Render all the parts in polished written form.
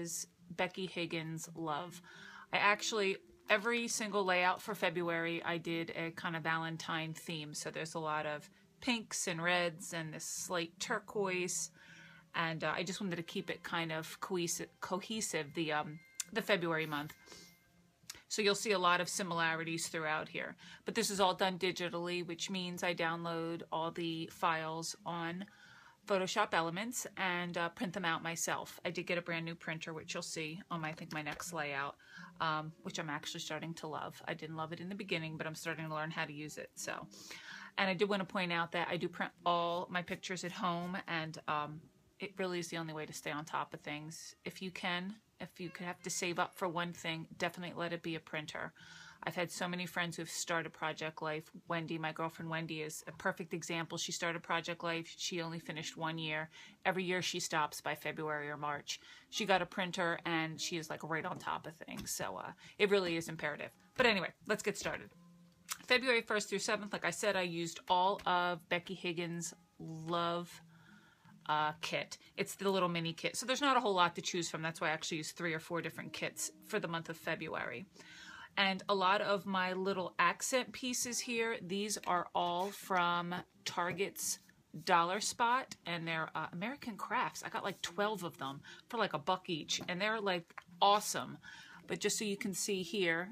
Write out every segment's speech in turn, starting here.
was Becky Higgins Love. I actually, every single layout for February, I did a kind of Valentine theme. So there's a lot of pinks and reds and this slate turquoise. And I just wanted to keep it kind of cohesive the February month. So you'll see a lot of similarities throughout here. But this is all done digitally, which means I download all the files on Photoshop Elements and print them out myself. I did get a brand new printer, which you'll see on I think my next layout, which I'm actually starting to love. I didn't love it in the beginning, but I'm starting to learn how to use it. So, and I did want to point out that I do print all my pictures at home, and it really is the only way to stay on top of things. If you have to save up for one thing, definitely let it be a printer. I've had so many friends who've started Project Life. Wendy, my girlfriend Wendy, is a perfect example. She started Project Life. She only finished 1 year. Every year she stops by February or March. She got a printer and she is like right on top of things. So it really is imperative. But anyway, let's get started. February 1st through 7th, like I said, I used all of Becky Higgins' Love kit. It's the little mini kit. So there's not a whole lot to choose from. That's why I actually used 3 or 4 different kits for the month of February. And a lot of my little accent pieces here, these are all from Target's Dollar Spot, and they're American Crafts. I got like 12 of them for like $1 each, and they're like awesome. But just so you can see here,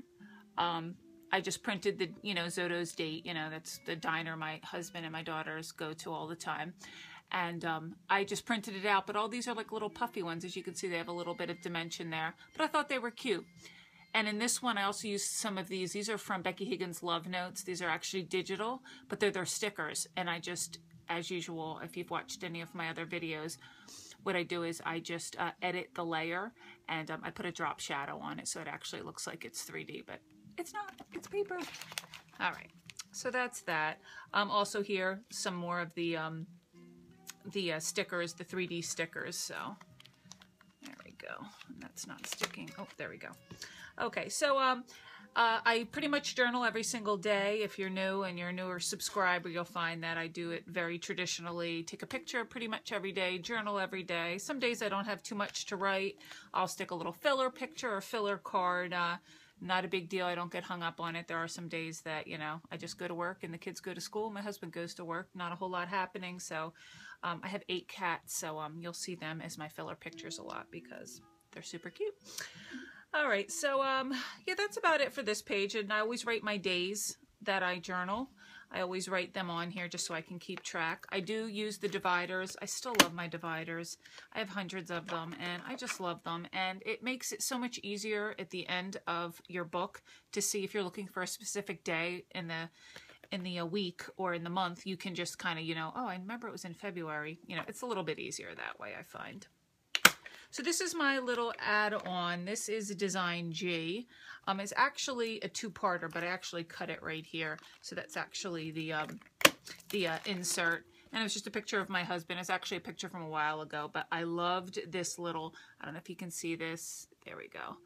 I just printed the, Zoto's Date, that's the diner my husband and my daughters go to all the time. And I just printed it out, but all these are like little puffy ones. As you can see, they have a little bit of dimension there, but I thought they were cute. And in this one, I also used some of these. These are from Becky Higgins Love Notes. These are actually digital, but they're their stickers. And I just, as usual, if you've watched any of my other videos, what I do is I just edit the layer, and I put a drop shadow on it so it actually looks like it's 3D, but it's not. It's paper. All right, so that's that. Also here, some more of the stickers, the 3D stickers. So there we go. And that's not sticking. Oh, there we go. Okay, so I pretty much journal every single day. If you're new and you're a newer subscriber, you'll find that I do it very traditionally. Take a picture pretty much every day, journal every day. Some days I don't have too much to write. I'll stick a little filler picture or filler card. Not a big deal. I don't get hung up on it. There are some days that, I just go to work and the kids go to school. My husband goes to work. Not a whole lot happening. So I have 8 cats. So you'll see them as my filler pictures a lot because they're super cute. All right. So yeah, that's about it for this page. And I always write my days that I journal. I always write them on here just so I can keep track. I do use the dividers. I still love my dividers. I have hundreds of them and I just love them. And it makes it so much easier at the end of your book to see if you're looking for a specific day in the week or in the month. You can just kind of, oh, I remember it was in February. It's a little bit easier that way, I find. So this is my little add-on. This is Design G. It's actually a 2-parter, but I actually cut it right here. So that's actually the insert. And it's just a picture of my husband. It's actually a picture from a while ago, but I loved this little, I don't know if you can see this. There we go.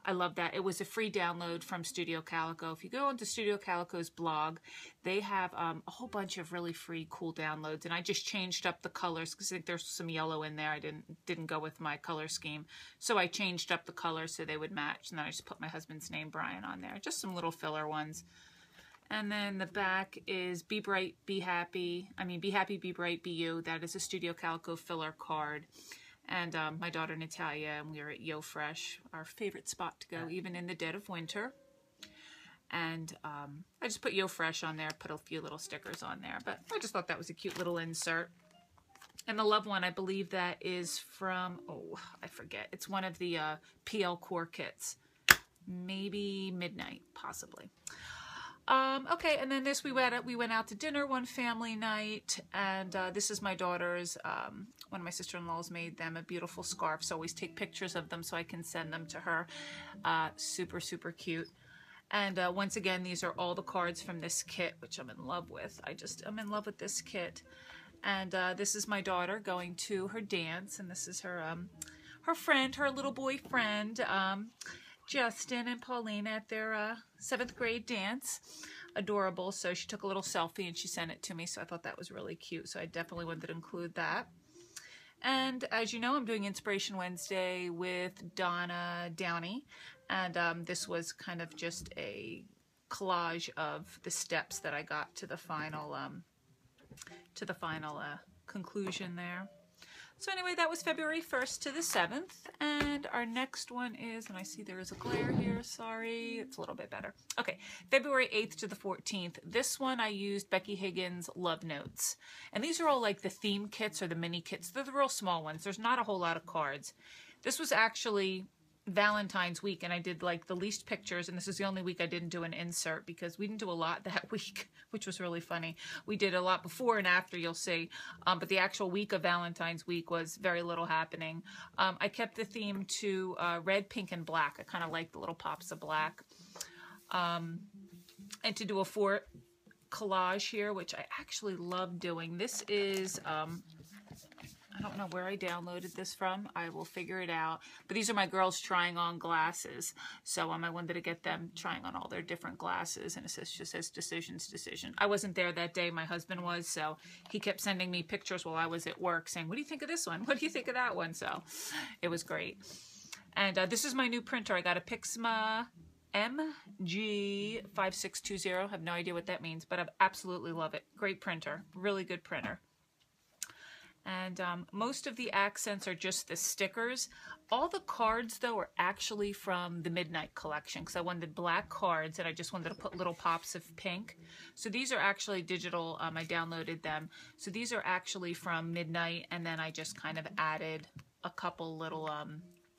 I love that. It was a free download from Studio Calico. If you go onto Studio Calico's blog, they have a whole bunch of really free, cool downloads. And I just changed up the colors because I think there's some yellow in there. I didn't go with my color scheme. So I changed up the colors so they would match. And then I just put my husband's name, Brian, on there. Just some little filler ones. And then the back is Be Bright, Be Happy. Be Happy, Be Bright, Be You. That is a Studio Calico filler card. And my daughter Natalia, and we were at Yo Fresh, our favorite spot to go, even in the dead of winter. And I just put Yo Fresh on there, put a few little stickers on there. But I just thought that was a cute little insert. And the love one, I believe that is from, oh, I forget. It's one of the PL Core kits. Maybe Midnight, possibly. Okay, and then this, we went out to dinner one family night, and this is my daughter's, one of my sister-in-laws made them a beautiful scarf, so I always take pictures of them so I can send them to her. Super, super cute. And once again, these are all the cards from this kit, which I'm in love with. I'm in love with this kit. And this is my daughter going to her dance, and this is her, her friend, her little boy friend, Justin and Paulina at their 7th grade dance. Adorable. So she took a little selfie and she sent it to me. So I thought that was really cute. So I definitely wanted to include that. And as you know, I'm doing Inspiration Wednesday with Donna Downey. And this was kind of just a collage of the steps that I got to the final conclusion there. So anyway, that was February 1st to the 7th, and our next one is, and I see there is a glare here, sorry, it's a little bit better. Okay, February 8th to the 14th. This one I used Becky Higgins Love Notes, and these are all like the theme kits or the mini kits. They're the real small ones. There's not a whole lot of cards. This was actually Valentine's week, and I did like the least pictures, and this is the only week I didn't do an insert because we didn't do a lot that week, which was really funny. We did a lot before and after, you'll see, but the actual week of Valentine's week was very little happening. I kept the theme to red, pink, and black. I kind of like the little pops of black. And to do a 4 collage here, which I actually love doing. This is I don't know where I downloaded this from. I will figure it out. But these are my girls trying on glasses. So I wanted to get them trying on all their different glasses. And it just says decisions, decision. I wasn't there that day. My husband was. So he kept sending me pictures while I was at work saying, what do you think of this one? What do you think of that one? So it was great. And this is my new printer. I got a Pixma MG5620. I have no idea what that means, but I absolutely love it. Great printer. Really good printer. And most of the accents are just the stickers. All the cards, though, are actually from the Midnight collection because I wanted black cards and I just wanted to put little pops of pink. So these are actually digital. I downloaded them. So these are actually from Midnight, and then I just kind of added a couple little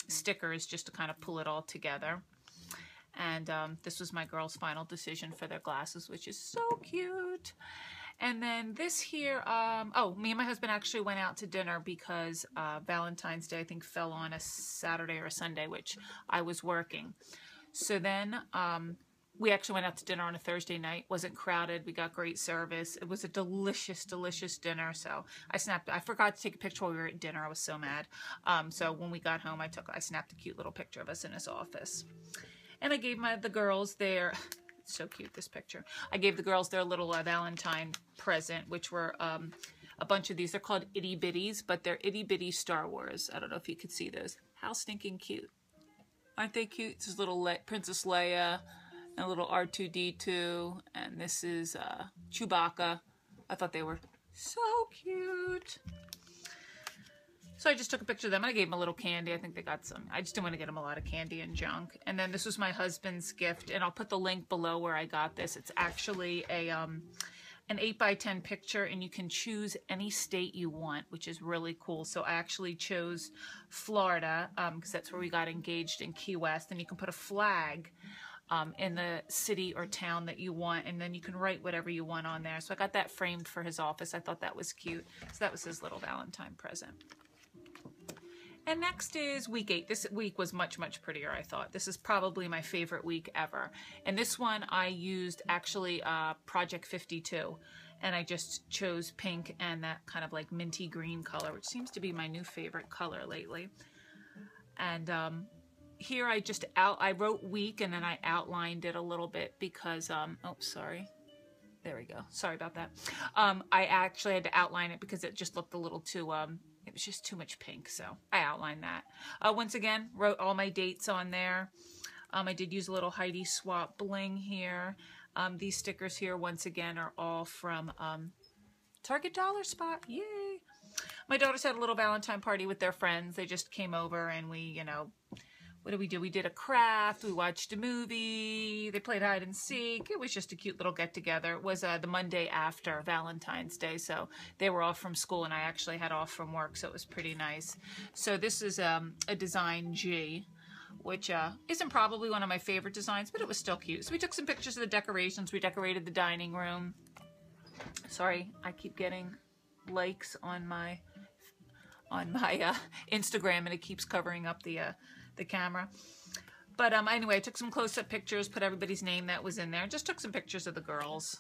stickers just to kind of pull it all together. And this was my girls' final decision for their glasses, which is so cute. And then this here, oh, me and my husband actually went out to dinner because Valentine's Day, I think, fell on a Saturday or a Sunday, which I was working. So then we actually went out to dinner on a Thursday night. Wasn't crowded. We got great service. It was a delicious, delicious dinner. So I forgot to take a picture while we were at dinner. I was so mad. So when we got home, I snapped a cute little picture of us in his office. And I gave the girls their... So cute, this picture. I gave the girls their little Valentine present, which were a bunch of these. They're called itty bitties, but they're itty bitty Star Wars. I don't know if you could see those. How stinking cute. Aren't they cute? This is little Princess Leia and a little R2-D2. And this is Chewbacca. I thought they were so cute. So I just took a picture of them. I gave them a little candy. I think they got some. I just didn't want to get them a lot of candy and junk. And then this was my husband's gift, and I'll put the link below where I got this. It's actually an 8x10 picture, and you can choose any state you want, which is really cool. So I actually chose Florida because that's where we got engaged in Key West, and you can put a flag in the city or town that you want, and then you can write whatever you want on there. So I got that framed for his office. I thought that was cute. So that was his little Valentine present. And next is week 8. This week was much, much prettier, I thought. This is probably my favorite week ever. And this one I used actually Project 52. And I just chose pink and that kind of like minty green color, which seems to be my new favorite color lately. And here I wrote week and then I outlined it a little bit because, oh, sorry. There we go. Sorry about that. I actually had to outline it because it just looked a little too... it was just too much pink, so I outlined that. Once again, wrote all my dates on there. I did use a little Heidi Swap bling here. These stickers here, once again, are all from Target Dollar Spot. Yay! My daughters had a little Valentine party with their friends. They just came over and we, you know, what did we do? We did a craft. We watched a movie. They played hide and seek. It was just a cute little get-together. It was the Monday after Valentine's Day, so they were off from school, and I actually had off from work, so it was pretty nice. So this is a design G, which isn't probably one of my favorite designs, but it was still cute. So we took some pictures of the decorations. We decorated the dining room. Sorry, I keep getting likes on my Instagram, and it keeps covering up the camera. But anyway, I took some close-up pictures, put everybody's name that was in there. Just took some pictures of the girls.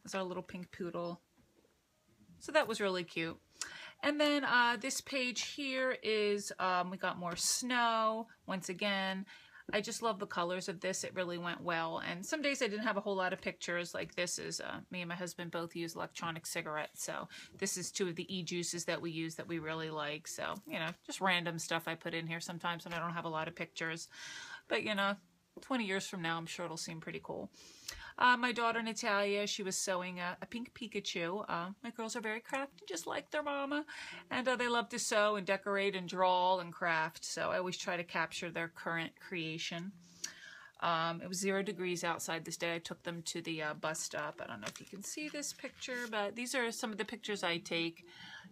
There's our little pink poodle. So that was really cute. And then this page here is, we got more snow. Once again, I just love the colors of this. It really went well. And some days I didn't have a whole lot of pictures. Like this is, me and my husband both use electronic cigarettes. So this is 2 of the e-juices that we use that we really like. So, you know, just random stuff I put in here sometimes when I don't have a lot of pictures. But, you know, 20 years from now, I'm sure it'll seem pretty cool. My daughter Natalia, she was sewing a pink Pikachu. My girls are very crafty, just like their mama. And they love to sew and decorate and draw and craft. So I always try to capture their current creation. It was 0 degrees outside this day. I took them to the bus stop. I don't know if you can see this picture, but these are some of the pictures I take,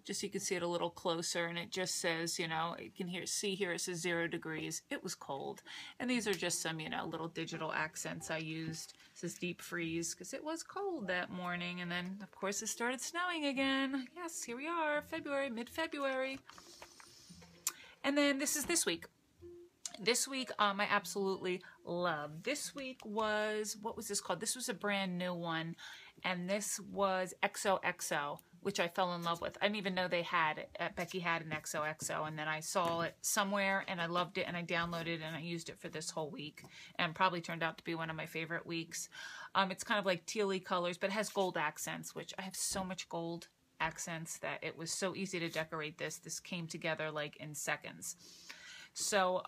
just so you can see it a little closer. And it just says, you know, you can see here it says 0 degrees. It was cold. And these are just some, you know, little digital accents I used. It says deep freeze because it was cold that morning. And then, of course, it started snowing again. Yes, here we are, February, mid-February. And then this is this week. This week, I absolutely love. This week was, what was this called? This was a brand new one, and this was XOXO, which I fell in love with. I didn't even know they had it. Becky had an XOXO, and then I saw it somewhere, and I loved it, and I downloaded it, and I used it for this whole week, and probably turned out to be one of my favorite weeks. It's kind of like tealy colors, but it has gold accents, which I have so much gold accents that it was so easy to decorate this. This came together like in seconds. So,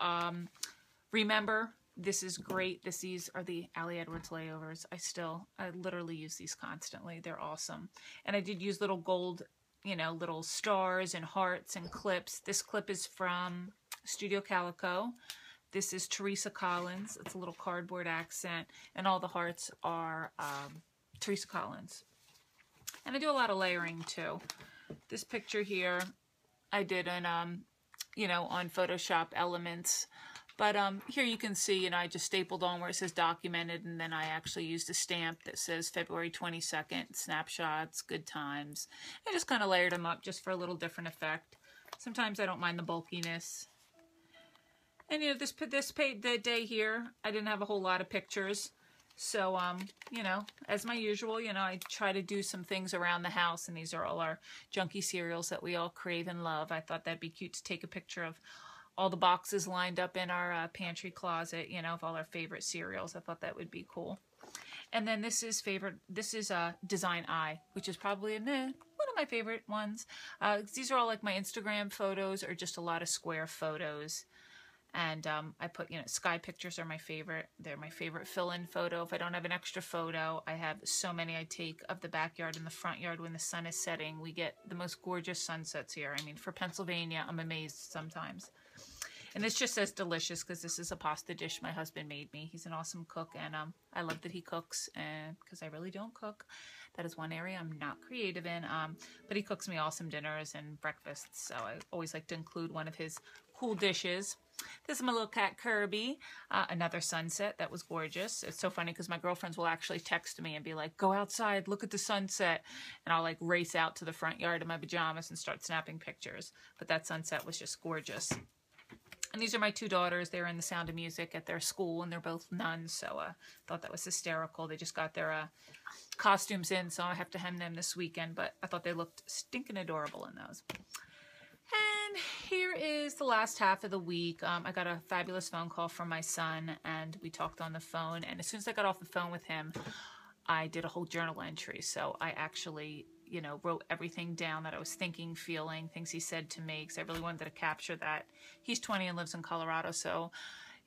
remember, this is great. These are the Allie Edwards layovers. I literally use these constantly. They're awesome. And I did use little gold, you know, little stars and hearts and clips. This clip is from Studio Calico. This is Teresa Collins. It's a little cardboard accent. And all the hearts are Teresa Collins. And I do a lot of layering, too. This picture here, I did in, you know, on Photoshop Elements. But here you can see, you know, I just stapled on where it says documented, and then I actually used a stamp that says February 22nd, snapshots, good times. I just kind of layered them up just for a little different effect. Sometimes I don't mind the bulkiness. And, you know, the day here, I didn't have a whole lot of pictures. So, you know, as my usual, you know, I try to do some things around the house, and these are all our junky cereals that we all crave and love. I thought that'd be cute to take a picture of all the boxes lined up in our pantry closet, you know, of all our favorite cereals. I thought that would be cool. And then this is Design Eye, which is probably one of my favorite ones. These are all like my Instagram photos, or just a lot of square photos. And I put, you know, sky pictures are my favorite. They're my favorite fill-in photo. If I don't have an extra photo, I have so many I take of the backyard and the front yard when the sun is setting. We get the most gorgeous sunsets here. I mean, for Pennsylvania, I'm amazed sometimes. And this just says delicious because this is a pasta dish my husband made me. He's an awesome cook, and I love that he cooks, and because I really don't cook. That is one area I'm not creative in, but he cooks me awesome dinners and breakfasts, so I always like to include one of his cool dishes. This is my little cat Kirby, another sunset that was gorgeous. It's so funny because my girlfriends will actually text me and be like, go outside, look at the sunset. And I'll like race out to the front yard in my pajamas and start snapping pictures. But that sunset was just gorgeous. And these are my 2 daughters. They're in the Sound of Music at their school, and they're both nuns, so I thought that was hysterical. They just got their costumes in, so I have to hem them this weekend, but I thought they looked stinking adorable in those. And here is the last half of the week. I got a fabulous phone call from my son, and we talked on the phone, and as soon as I got off the phone with him, I did a whole journal entry. So I actually, you know, wrote everything down that I was thinking, feeling, things he said to me, because I really wanted to capture that. He's 20 and lives in Colorado, so,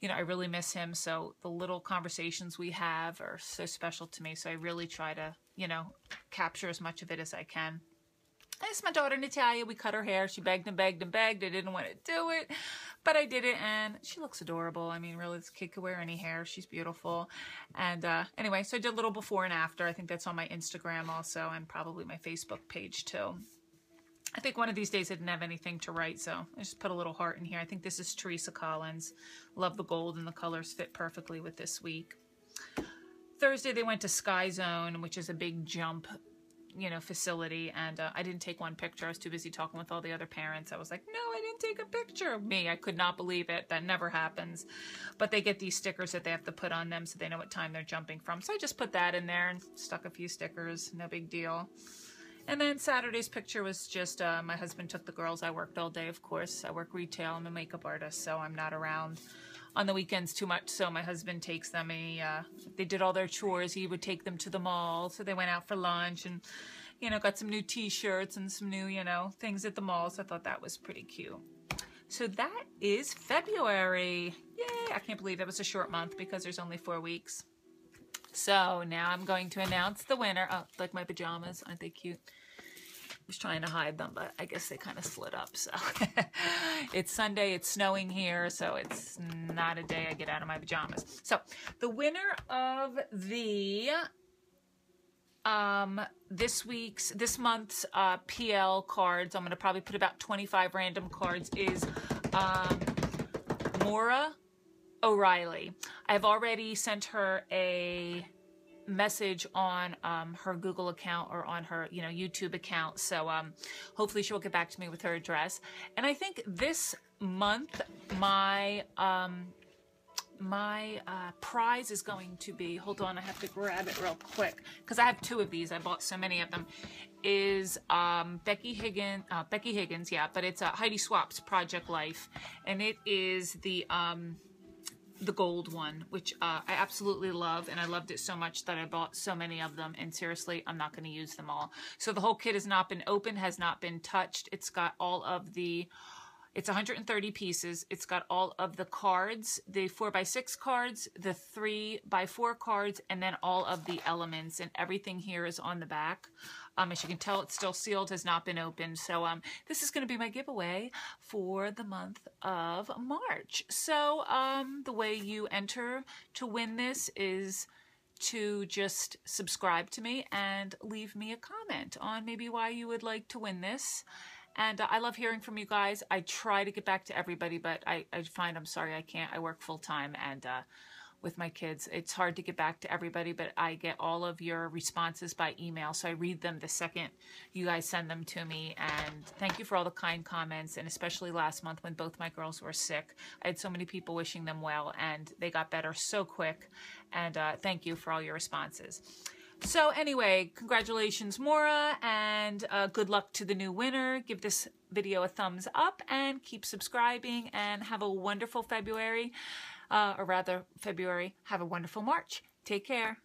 you know, I really miss him. So the little conversations we have are so special to me. So I really try to, you know, capture as much of it as I can. This is my daughter Natalia. We cut her hair. She begged and begged and begged. I didn't want to do it, but I did it, and she looks adorable. I mean, really, this kid could wear any hair. She's beautiful. And anyway, so I did a little before and after. I think that's on my Instagram also, and probably my Facebook page too. I think one of these days I didn't have anything to write, so I just put a little heart in here. I think this is Teresa Collins. Love the gold, and the colors fit perfectly with this week. Thursday, they went to Sky Zone, which is a big jump, you know, facility, and I didn't take one picture. I was too busy talking with all the other parents. I was like, no, I didn't take a picture of me. I could not believe it. That never happens. But they get these stickers that they have to put on them so they know what time they're jumping from. So I just put that in there and stuck a few stickers. No big deal. And then Saturday's picture was just my husband took the girls. I worked all day, of course. I work retail. I'm a makeup artist, so I'm not around on the weekends too much. So my husband takes them. They did all their chores. He would take them to the mall. So they went out for lunch and, you know, got some new t-shirts and some new, you know, things at the mall. So I thought that was pretty cute. So that is February. Yay! I can't believe it was a short month because there's only 4 weeks. So now I'm going to announce the winner. Oh, like my pajamas. Aren't they cute? I was trying to hide them, but I guess they kind of slid up. So it's Sunday. It's snowing here, so it's not a day I get out of my pajamas. So the winner of the this month's PL cards, I'm going to probably put about 25 random cards, is Maura O'Reilly. I've already sent her a message on her Google account or on her, you know, YouTube account. So hopefully she'll get back to me with her address. And I think this month my prize is going to be, hold on, I have to grab it real quick because I have 2 of these. I bought so many of them. Is Becky Higgins, yeah, but it's Heidi Swapp's Project Life, and it is the gold one, which I absolutely love, and I loved it so much that I bought so many of them, and seriously, I'm not going to use them all. So the whole kit has not been opened, has not been touched. It's got all of the, it's 130 pieces. It's got all of the cards, the 4x6 cards, the 3x4 cards, and then all of the elements, and everything here is on the back. As you can tell, it's still sealed, has not been opened. So this is going to be my giveaway for the month of March. So the way you enter to win this is to just subscribe to me and leave me a comment on maybe why you would like to win this. And I love hearing from you guys. I try to get back to everybody, but I find I'm sorry I can't. I work full time, and with my kids, it's hard to get back to everybody, but I get all of your responses by email, so I read them the second you guys send them to me. And thank you for all the kind comments, and especially last month when both my girls were sick. I had so many people wishing them well, and they got better so quick. And thank you for all your responses. So anyway, congratulations, Maura, and good luck to the new winner. Give this video a thumbs up and keep subscribing, and have a wonderful February. Or rather, February. Have a wonderful March. Take care.